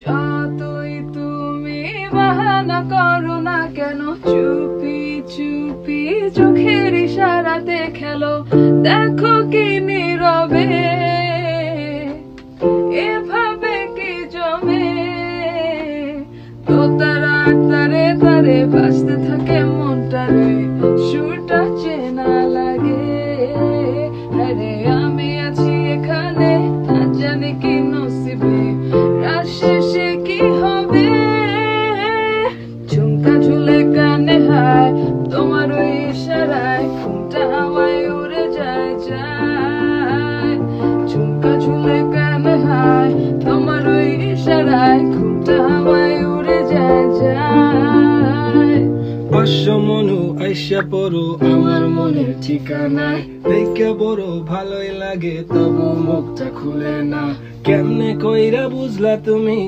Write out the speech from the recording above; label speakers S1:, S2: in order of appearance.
S1: যতই তুমি বাহানা করো না কেন, চুপি চুপি চোখের ইশারাতে খেলো, দেখো কি নীরবে এভাবে কি জমে। তো তারা তারে তারে বাজতে থাকে মনটারে, সুরটা চেনা লাগে। আরে আমি আছি এখানে, না জানি কি নসিবে, রাত শেষে কি হবে। ঝুমকা ঝুলে কানে হায়, তোমার ওই ইশারায় ঘুমটা হাওয়ায় উড়ে যায় যায়। ঝুমকা ঝুলে কানে হায়, তোমার ওই ইশারায় ঘুমটা হাওয়ায় উড়ে যায় যায়।
S2: পাঁচশো মনু আইসা পড়ো আমার মনের ঠিকানায়, দেখে বড় ভালোই লাগে তবু মুখটা খুলে না। কেমনে কইরা বুঝলা তুমি?